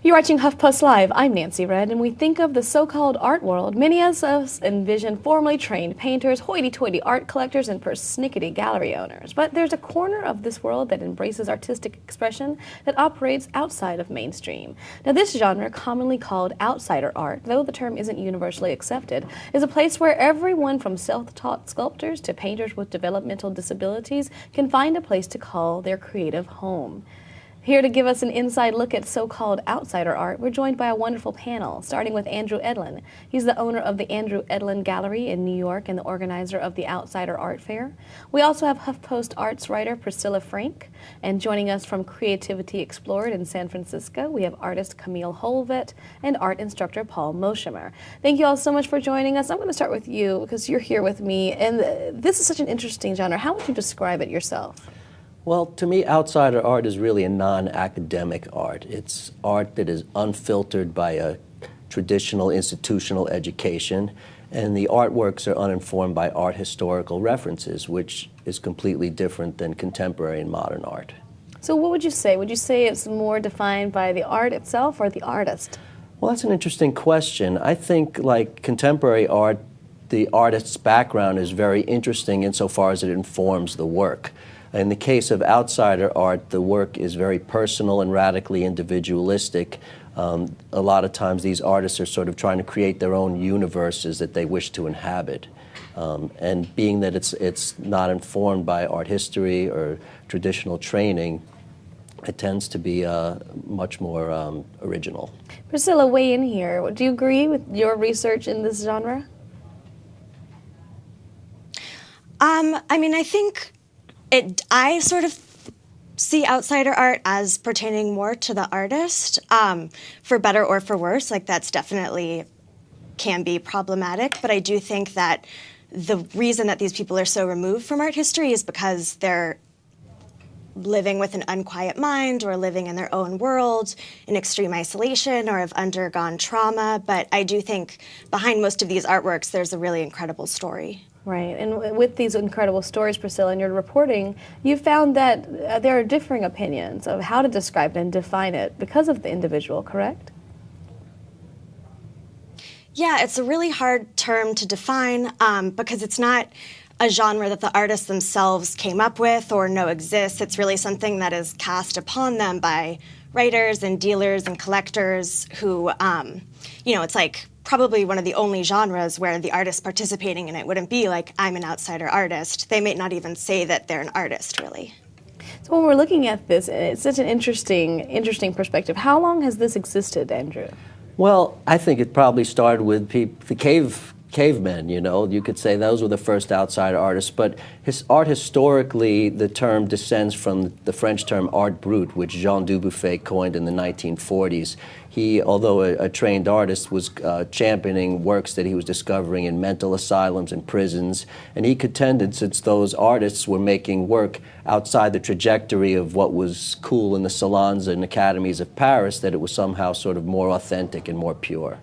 You're watching HuffPost Live. I'm Nancy Red, and we think of the so-called art world. Many of us envision formally trained painters, hoity-toity art collectors, and persnickety gallery owners. But there's a corner of this world that embraces artistic expression that operates outside of mainstream. Now, this genre, commonly called outsider art, though the term isn't universally accepted, is a place where everyone from self-taught sculptors to painters with developmental disabilities can find a place to call their creative home. Here to give us an inside look at so-called outsider art, we're joined by a wonderful panel, starting with Andrew Edlin. He's the owner of the Andrew Edlin Gallery in New York and the organizer of the Outsider Art Fair. We also have HuffPost arts writer Priscilla Frank, and joining us from Creativity Explored in San Francisco, we have artist Camille Holvet and art instructor Paul Moshemer. Thank you all so much for joining us. I'm going to start with you because you're here with me, and this is such an interesting genre. How would you describe it yourself? Well, to me, outsider art is really a non-academic art. It's art that is unfiltered by a traditional institutional education, and the artworks are uninformed by art historical references, which is completely different than contemporary and modern art. So what would you say? Would you say it's more defined by the art itself or the artist? Well, that's an interesting question. I think, like contemporary art, the artist's background is very interesting insofar as it informs the work. In the case of outsider art, the work is very personal and radically individualistic. A lot of times these artists are sort of trying to create their own universes that they wish to inhabit. And being that it's not informed by art history or traditional training, it tends to be much more original. Priscilla, weigh in here. Do you agree with your research in this genre? I think I sort of see outsider art as pertaining more to the artist, for better or for worse. Like, that's definitely can be problematic, but I do think that the reason that these people are so removed from art history is because they're living with an unquiet mind or living in their own world in extreme isolation or have undergone trauma. But I do think behind most of these artworks, there's a really incredible story. Right, and with these incredible stories, Priscilla, in your reporting, you found that there are differing opinions of how to describe it and define it because of the individual, correct? Yeah, it's a really hard term to define because it's not a genre that the artists themselves came up with or know exists. It's really something that is cast upon them by writers and dealers and collectors who, it's like probably one of the only genres where the artist participating in it wouldn't be like, I'm an outsider artist. They may not even say that they're an artist, really. So when we're looking at this, it's such an interesting perspective. How long has this existed, Andrew? Well, I think it probably started with the cavemen, you could say those were the first outsider artists, but art historically, the term descends from the French term art brut, which Jean Dubuffet coined in the 1940s. He, although a trained artist, was championing works that he was discovering in mental asylums and prisons, and he contended since those artists were making work outside the trajectory of what was cool in the salons and academies of Paris, that it was somehow sort of more authentic and more pure.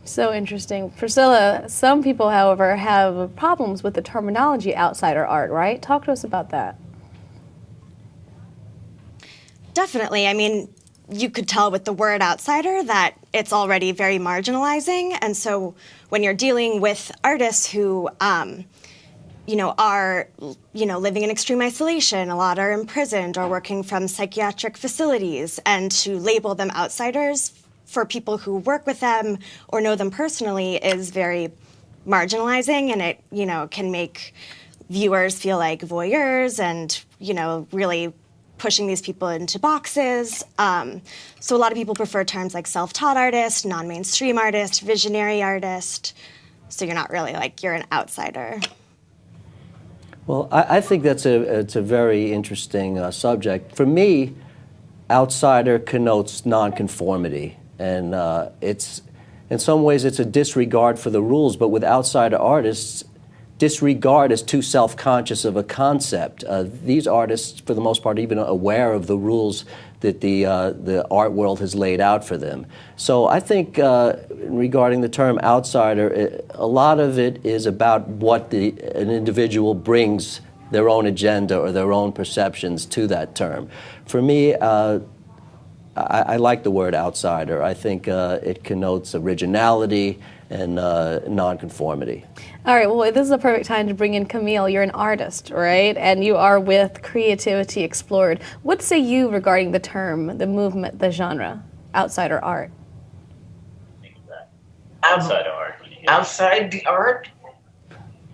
So interesting. Priscilla, some people, however, have problems with the terminology outsider art, right? Talk to us about that. Definitely. I mean, you could tell with the word outsider that it's already very marginalizing. And so when you're dealing with artists who, are, living in extreme isolation, a lot are imprisoned or working from psychiatric facilities, and to label them outsiders for people who work with them or know them personally is very marginalizing, and it, can make viewers feel like voyeurs and, really pushing these people into boxes. So a lot of people prefer terms like self-taught artist, non-mainstream artist, visionary artist. So you're not really like, you're an outsider. Well, I think it's a very interesting subject. For me, outsider connotes nonconformity. And it's, in some ways, it's a disregard for the rules, but with outsider artists, disregard is too self-conscious of a concept. These artists, for the most part, are even aware of the rules that the art world has laid out for them. So I think regarding the term outsider, a lot of it is about what an individual brings their own agenda or their own perceptions to that term. For me, I like the word outsider. I think it connotes originality and nonconformity. All right, well, this is a perfect time to bring in Camille. You're an artist, right? And you are with Creativity Explored. What say you regarding the term, the movement, the genre, outsider art? Outside art. Outside the art,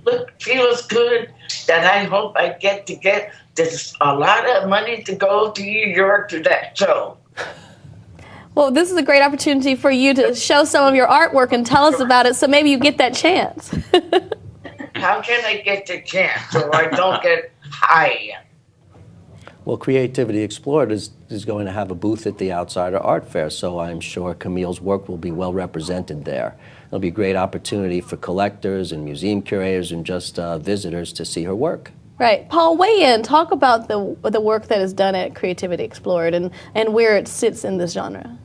look, feels good that I hope I get to get. There's a lot of money to go to New York to that show. Well, this is a great opportunity for you to show some of your artwork and tell us about it, so maybe you get that chance. How can I get the chance so I don't get high? Well, Creativity Explored is going to have a booth at the Outsider Art Fair, so I'm sure Camille's work will be well represented there. It'll be a great opportunity for collectors and museum curators and just visitors to see her work. Right. Paul, weigh in. Talk about the work that is done at Creativity Explored and where it sits in this genre.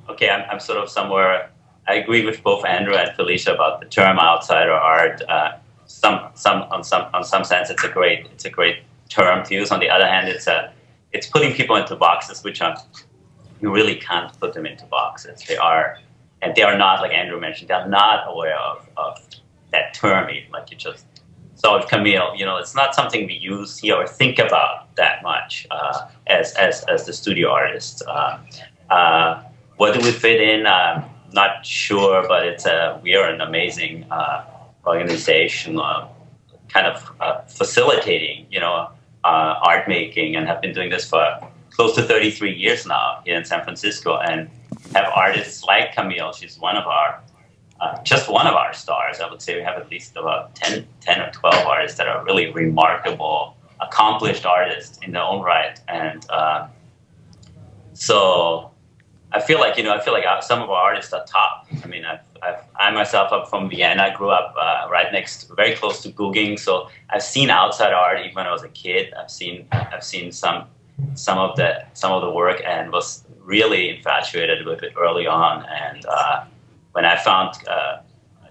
Okay, I'm sort of somewhere. I agree with both Andrew and Felicia about the term outsider art. On some sense, it's a great term to use. On the other hand, it's putting people into boxes, which you really can't put them into boxes. They are not, like Andrew mentioned, they are not aware of that term even, like you just saw with Camille. It's not something we use here or think about that much as the studio artist. Where do we fit in? Not sure, but we are an amazing organization, kind of facilitating, art making, and have been doing this for close to 33 years now here in San Francisco, and have artists like Camille. She's just one of our stars. I would say we have at least about 10 or 12 artists that are really remarkable, accomplished artists in their own right, and so. I feel like some of our artists are top. I mean, I myself am from Vienna. I grew up very close to Guggenheim, so I've seen outside art even when I was a kid. I've seen some of the work and was really infatuated with it early on. And when I found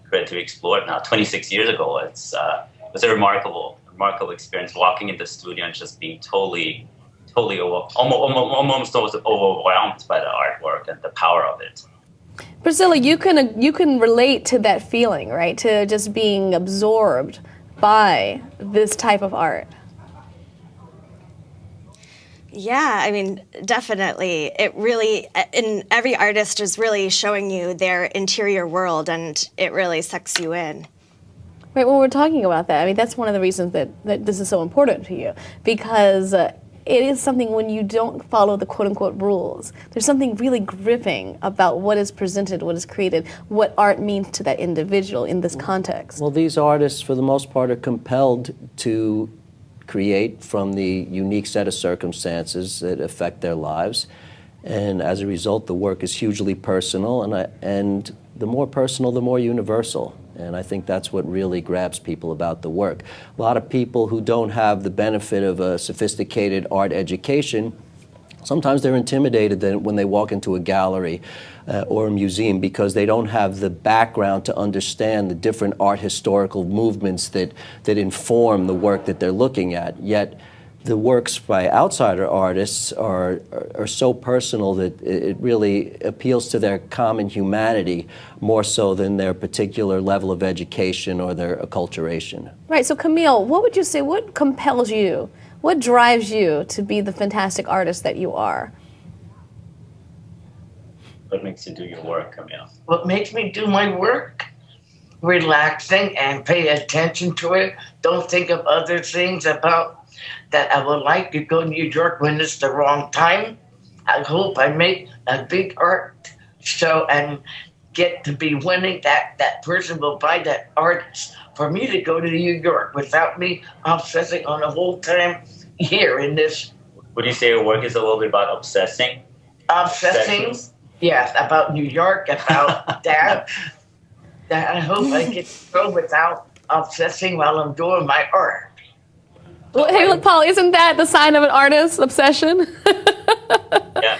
Creativity Explored now 26 years ago, it was a remarkable experience walking into the studio and just being totally almost overwhelmed by the artwork and the power of it. Priscilla, you can relate to that feeling, right? To just being absorbed by this type of art. Yeah, I mean, definitely. And every artist is really showing you their interior world, and it really sucks you in. Right, well, we're talking about that. I mean, that's one of the reasons that this is so important to you, because it is something when you don't follow the quote-unquote rules. There's something really gripping about what is presented, what is created, what art means to that individual in this context. Well, these artists, for the most part, are compelled to create from the unique set of circumstances that affect their lives. And as a result, the work is hugely personal, and the more personal, the more universal. And I think that's what really grabs people about the work. A lot of people who don't have the benefit of a sophisticated art education, sometimes they're intimidated when they walk into a gallery or a museum because they don't have the background to understand the different art historical movements that inform the work that they're looking at. Yet the works by outsider artists are so personal that it really appeals to their common humanity more so than their particular level of education or their acculturation. Right, so Camille, what would you say, what compels you, what drives you to be the fantastic artist that you are? What makes you do your work, Camille? What makes me do my work? Relaxing and pay attention to it. Don't think of other things about that I would like to go to New York when it's the wrong time. I hope I make a big art show and get to be winning. That person will buy that art for me to go to New York without me obsessing on the whole time here in this. Would you say your work is a little bit about obsessing? Obsessing? Yes, about New York, about that. That I hope I get to go without obsessing while I'm doing my art. Well, hey, look, Paul, isn't that the sign of an artist's obsession? Yeah.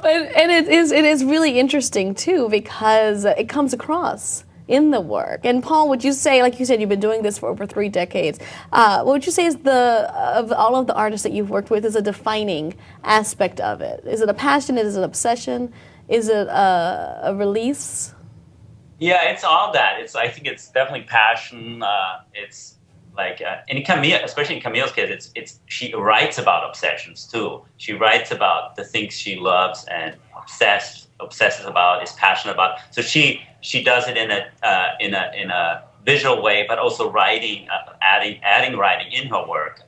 And it is really interesting, too, because it comes across in the work. And Paul, would you say, like you said, you've been doing this for over 3 decades. What would you say is of all of the artists that you've worked with is a defining aspect of it? Is it a passion? Is it an obsession? Is it a release? Yeah, it's all that. I think it's definitely passion. It's like in Camille, especially in Camille's case, she writes about obsessions too. She writes about the things she loves and obsesses about, is passionate about. So she does it in a visual way, but also writing, adding writing in her work.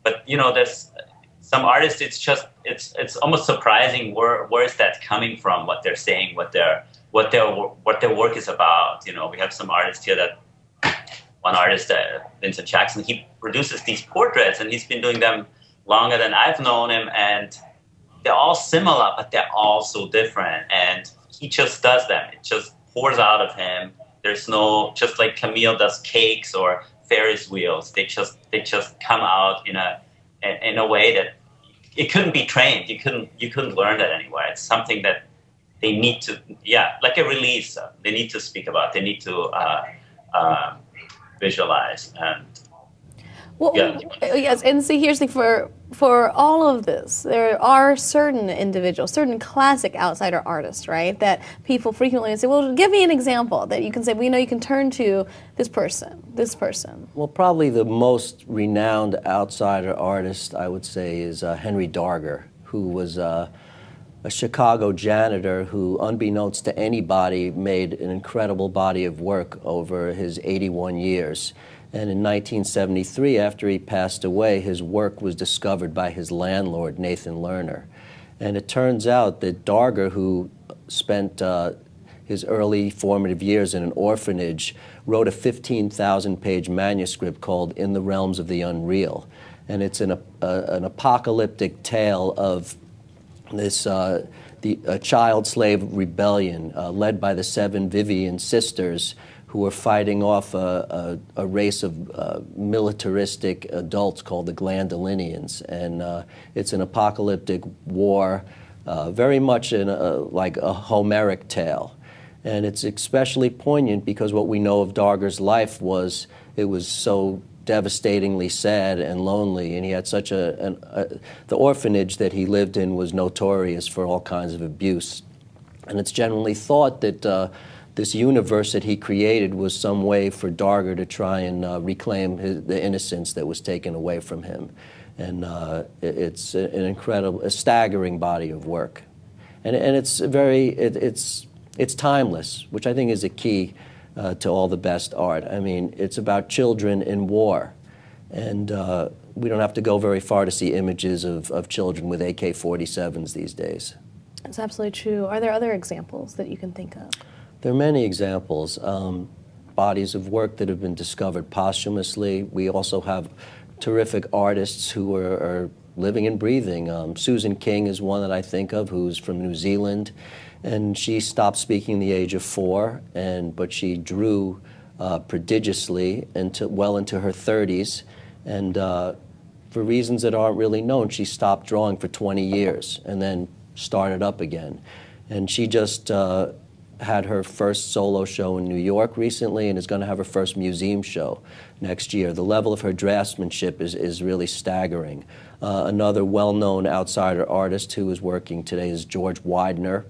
But there's some artists. It's almost surprising where is that coming from? What they're saying, what their work is about. We have some artists here that. One artist, Vincent Jackson, he produces these portraits, and he's been doing them longer than I've known him, and they're all similar, but they're all so different, and he just does them. It just pours out of him. There's no, just like Camille does cakes or Ferris wheels, they just come out in a way that it couldn't be trained. You couldn't learn that anywhere. It's something that they need to, like a release. They need to speak about. They need to visualize. And yes, and see, here's the thing, for all of this, there are certain individuals, certain classic outsider artists, right, that people frequently say, well, give me an example that you can say, you can turn to this person. Well, probably the most renowned outsider artist, I would say, is Henry Darger, who was a Chicago janitor who, unbeknownst to anybody, made an incredible body of work over his 81 years. And in 1973, after he passed away, his work was discovered by his landlord, Nathan Lerner. And it turns out that Darger, who spent his early formative years in an orphanage, wrote a 15,000-page manuscript called In the Realms of the Unreal. And it's an apocalyptic tale of this a child slave rebellion led by the 7 Vivian sisters, who were fighting off a race of militaristic adults called the Glandolinians. And it's an apocalyptic war, very much like a Homeric tale. And it's especially poignant because what we know of Darger's life was so devastatingly sad and lonely, and he had such the orphanage that he lived in was notorious for all kinds of abuse. And it's generally thought that this universe that he created was some way for Darger to try and reclaim the innocence that was taken away from him. And it's an incredible, a staggering body of work. And it's it's timeless, which I think is a key to all the best art. I mean, it's about children in war, and we don't have to go very far to see images of children with AK-47s these days. That's absolutely true. Are there other examples that you can think of? There are many examples, bodies of work that have been discovered posthumously. We also have terrific artists who are living and breathing. Susan King is one that I think of, who's from New Zealand. And she stopped speaking at the age of 4, but she drew prodigiously well into her 30s. And for reasons that aren't really known, she stopped drawing for 20 years and then started up again. And she just had her first solo show in New York recently and is going to have her first museum show next year. The level of her draftsmanship is really staggering. Another well-known outsider artist who is working today is George Widener,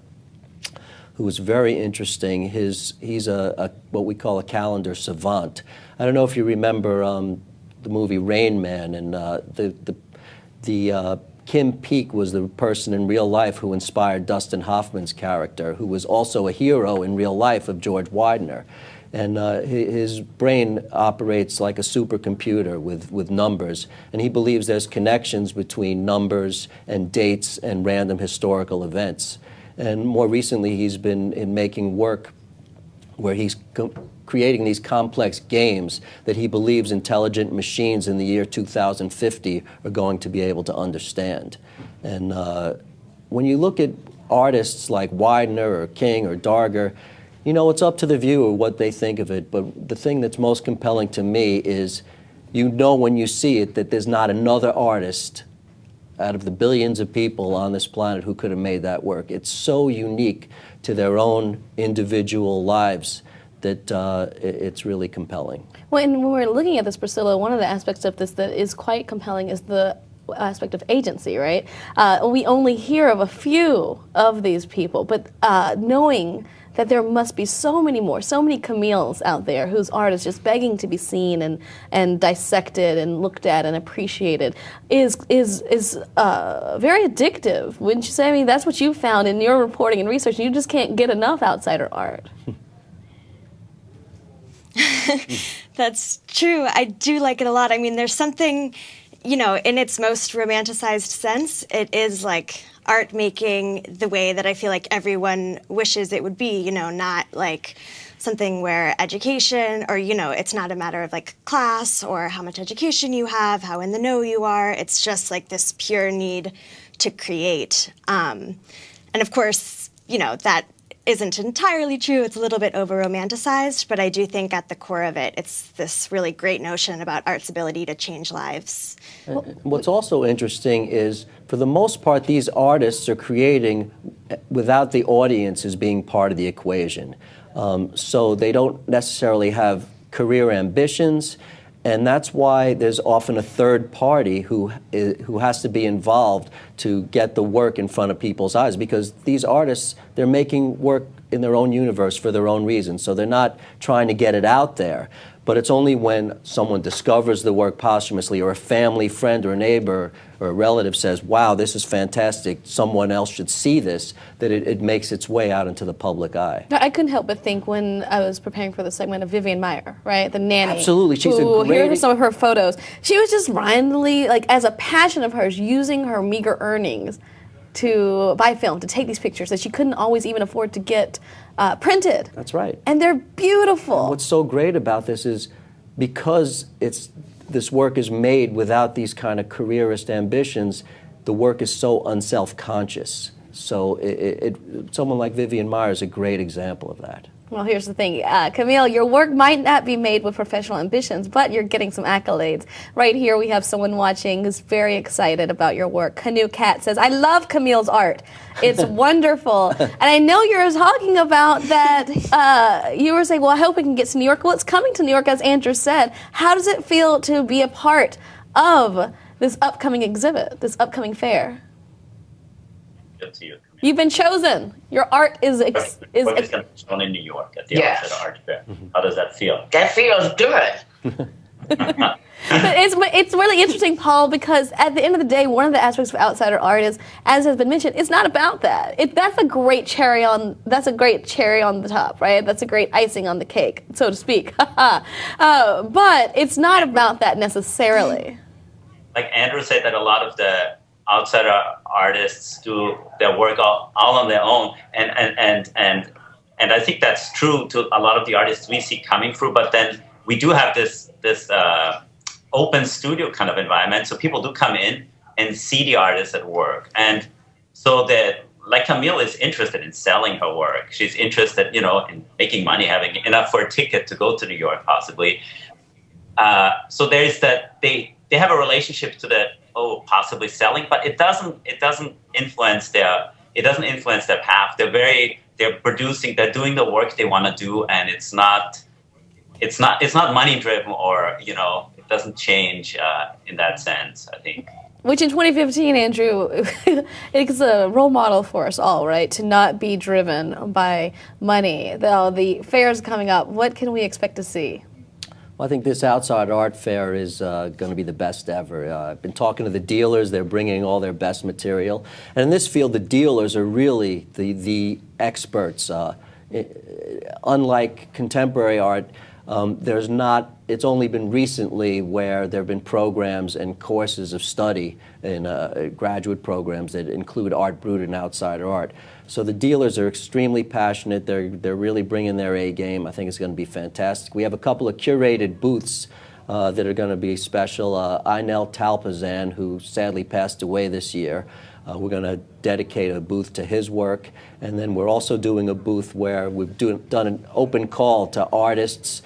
who is very interesting. He's what we call a calendar savant. I don't know if you remember the movie Rain Man, and the Kim Peek was the person in real life who inspired Dustin Hoffman's character, who was also a hero in real life of George Widener. And his brain operates like a supercomputer with numbers, and he believes there's connections between numbers and dates and random historical events. And more recently, he's been making work where he's creating these complex games that he believes intelligent machines in the year 2050 are going to be able to understand. And when you look at artists like Widener or King or Darger, it's up to the viewer what they think of it. But the thing that's most compelling to me is when you see it that there's not another artist out of the billions of people on this planet who could have made that work. It's so unique to their own individual lives that it's really compelling. Well, and when we're looking at this, Priscilla, one of the aspects of this that is quite compelling is the aspect of agency, right? We only hear of a few of these people, but knowing that there must be so many more, so many Camille's out there whose art is just begging to be seen and dissected and looked at and appreciated is very addictive, wouldn't you say? I mean, that's what you found in your reporting and research. You just can't get enough outsider art. That's true. I do like it a lot. I mean, there's something, in its most romanticized sense, it is like art making the way that I feel like everyone wishes it would be, not like something where education or, it's not a matter of like class or how much education you have, how in the know you are. It's just like this pure need to create. And of course, that isn't entirely true. It's a little bit over-romanticized, but I do think at the core of it, it's this really great notion about art's ability to change lives. What's also interesting is, for the most part, these artists are creating without the audience as being part of the equation. So they don't necessarily have career ambitions, and that's why there's often a third party who has to be involved to get the work in front of people's eyes, because these artists, they're making work in their own universe for their own reasons, so they're not trying to get it out there. But it's only when someone discovers the work posthumously, or a family friend or a neighbor or a relative says, wow, this is fantastic, someone else should see this, that it makes its way out into the public eye. I couldn't help but think when I was preparing for the segment of Vivian Maier, right, the nanny. Absolutely, she's a great... Here are some of her photos. She was just randomly, like as a passion of hers, using her meager earnings to buy film, to take these pictures that she couldn't always even afford to get printed. That's right. And they're beautiful. And what's so great about this is, because this work is made without these kind of careerist ambitions, the work is so unself-conscious. So someone like Vivian Maier is a great example of that. Well, here's the thing, Camille, your work might not be made with professional ambitions, but you're getting some accolades. Right here we have someone watching who's very excited about your work. Canoe Cat says, I love Camille's art. It's wonderful. And I know you're talking about that, you were saying, well, I hope we can get to New York. Well, it's coming to New York, as Andrew said. How does it feel to be a part of this upcoming exhibit, this upcoming fair? Good to you, Camille. You've been chosen. Your art is What is going to be shown in New York at the Yes. Outsider Art Fair? How does that feel? That feels good. But it's really interesting, Paul, because at the end of the day, one of the aspects of outsider art is, as has been mentioned, it's not about that. That's a great cherry on the top, right? That's a great icing on the cake, so to speak. But it's not about that necessarily. Like Andrew said, that a lot of the outsider artists do their work all on their own, and I think that's true to a lot of the artists we see coming through. But then we do have this open studio kind of environment, so people do come in and see the artists at work, and so that, like, Camille is interested in selling her work. She's interested, in making money, having enough for a ticket to go to New York, possibly. So there's that they have a relationship to that. Possibly selling, but it doesn't influence their path. They're producing, they're doing the work they want to do, and it's not money driven, or it doesn't change in that sense, I think. Which in 2015, Andrew, it's a role model for us all, right? To not be driven by money. The fair is coming up. What can we expect to see? Well, I think this Outside Art Fair is going to be the best ever. I've been talking to the dealers. They're bringing all their best material. And in this field, the dealers are really the experts. Unlike contemporary art, it's only been recently where there have been programs and courses of study in graduate programs that include art brut and outsider art. So the dealers are extremely passionate. They're really bringing their A game. I think it's going to be fantastic. We have a couple of curated booths that are going to be special. Einel Talpazan, who sadly passed away this year, we're going to dedicate a booth to his work. And then we're also doing a booth where we've done an open call to artists,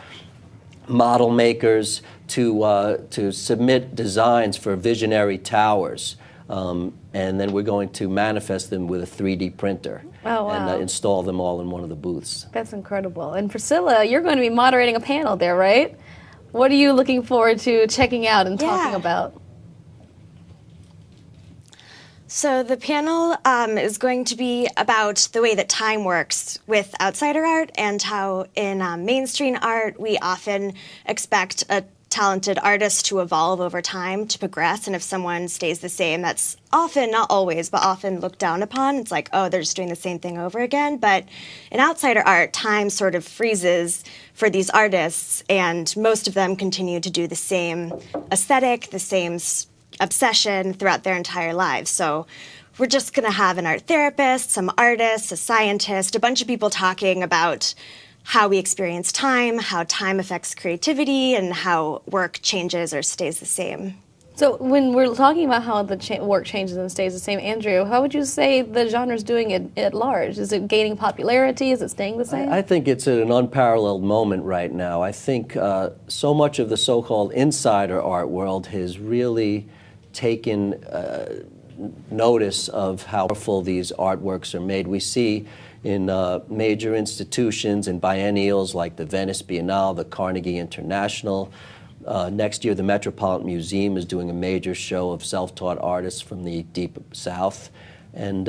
model makers, to submit designs for visionary towers. and then we're going to manifest them with a 3D printer Oh, wow. and install them all in one of the booths. That's incredible. And Priscilla, you're going to be moderating a panel there, right? What are you looking forward to checking out and talking Yeah. about? So the panel is going to be about the way that time works with outsider art and how in mainstream art we often expect a talented artist to evolve over time, to progress, and if someone stays the same, that's often, not always, but often looked down upon. It's like, oh, they're just doing the same thing over again. But in outsider art, time sort of freezes for these artists, and most of them continue to do the same aesthetic, the same obsession throughout their entire lives. So we're just going to have an art therapist, some artists, a scientist, a bunch of people talking about how we experience time, how time affects creativity, and how work changes or stays the same. So when we're talking about how the work changes and stays the same, Andrew, how would you say the genre's doing it at large? Is it gaining popularity? Is it staying the same? I think it's at an unparalleled moment right now. I think so much of the so-called insider art world has really taken notice of how powerful these artworks are made. We see in major institutions and biennials like the Venice Biennale, the Carnegie International. Next year, the Metropolitan Museum is doing a major show of self-taught artists from the Deep South. And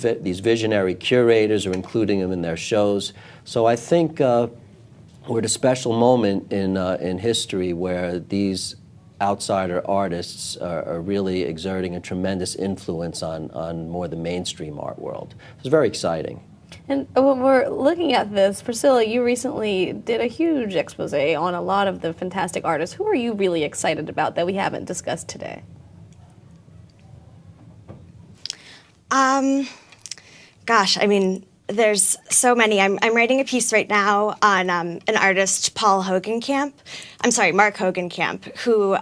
these visionary curators are including them in their shows. So I think we're at a special moment in history where these outsider artists are really exerting a tremendous influence on more the mainstream art world. It's very exciting. And when we're looking at this, Priscilla, you recently did a huge expose on a lot of the fantastic artists. Who are you really excited about that we haven't discussed today? Gosh, I mean, there's so many. I'm writing a piece right now on an artist, Mark Hogenkamp, who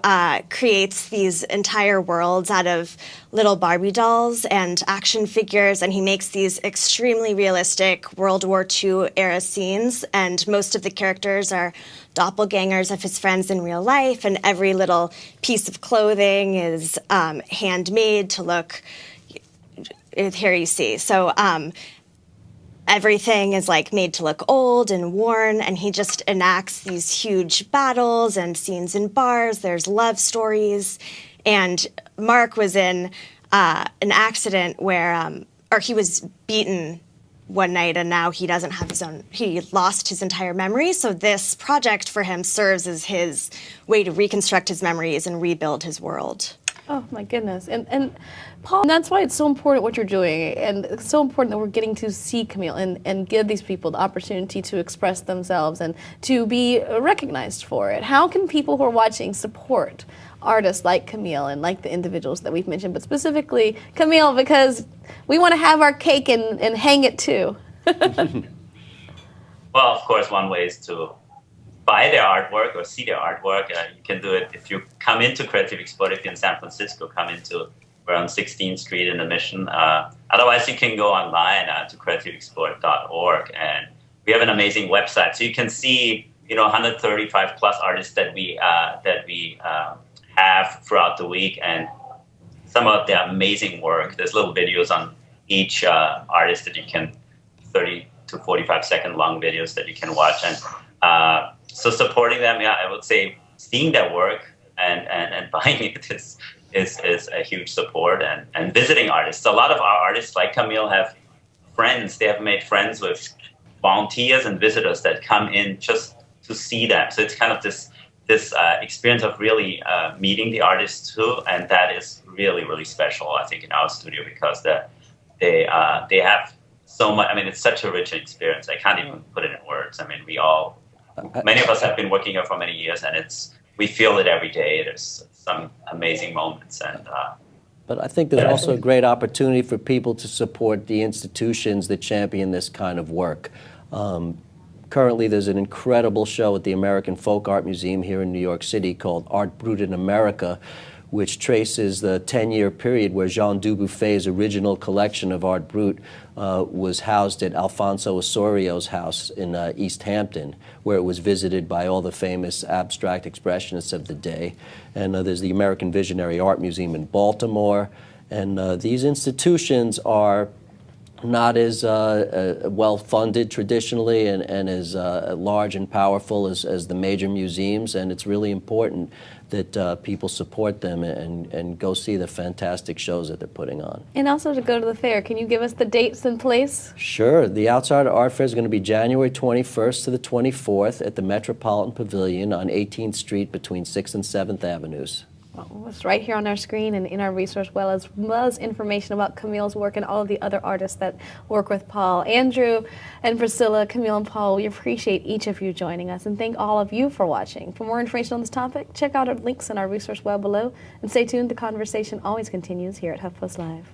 creates these entire worlds out of little Barbie dolls and action figures, and he makes these extremely realistic World War II era scenes, and most of the characters are doppelgangers of his friends in real life, and every little piece of clothing is handmade to look, here you see. So everything is like made to look old and worn, and he just enacts these huge battles and scenes in bars. There's love stories, and Mark was in an accident where, or he was beaten one night, and now he doesn't have he lost his entire memory. So this project for him serves as his way to reconstruct his memories and rebuild his world. Oh my goodness. And Paul, that's why it's so important what you're doing, and it's so important that we're getting to see Camille and give these people the opportunity to express themselves and to be recognized for it. How can people who are watching support artists like Camille and like the individuals that we've mentioned, but specifically Camille, because we want to have our cake and hang it too? Well, of course, one way is to buy their artwork or see their artwork. You can do it if you come into Creative Export. If you're in San Francisco, we're on 16th Street in the Mission. Otherwise, you can go online to creativeexport.org, and we have an amazing website. So you can see, 135 plus artists that we have throughout the week, and some of their amazing work. There's little videos on each artist that you can, 30 to 45 second long videos that you can watch. And so supporting them, I would say seeing their work and buying it is a huge support, and visiting artists. A lot of our artists, like Camille, have friends. They have made friends with volunteers and visitors that come in just to see them. So it's kind of this experience of really meeting the artists too, and that is really, really special, I think, in our studio, because they have so much. I mean, it's such a rich experience. I can't even put it in words. I mean, many of us have been working here for many years, and we feel it every day. There's some amazing moments, and but I think there's also a great opportunity for people to support the institutions that champion this kind of work. Currently, there's an incredible show at the American Folk Art Museum here in New York City called Art Brut in America, which traces the 10-year period where Jean Dubuffet's original collection of Art Brut was housed at Alfonso Osorio's house in East Hampton, where it was visited by all the famous abstract expressionists of the day. And there's the American Visionary Art Museum in Baltimore. And these institutions are not as well-funded traditionally and as large and powerful as the major museums, and it's really important that people support them and go see the fantastic shows that they're putting on. And also to go to the fair, can you give us the dates and place? Sure. The Outsider Art Fair is going to be January 21st to the 24th at the Metropolitan Pavilion on 18th Street between 6th and 7th Avenues. Well, it's right here on our screen and in our resource, as well as information about Camille's work and all of the other artists that work with Paul. Andrew and Priscilla, Camille and Paul, we appreciate each of you joining us and thank all of you for watching. For more information on this topic, check out our links in our resource web below and stay tuned. The conversation always continues here at HuffPost Live.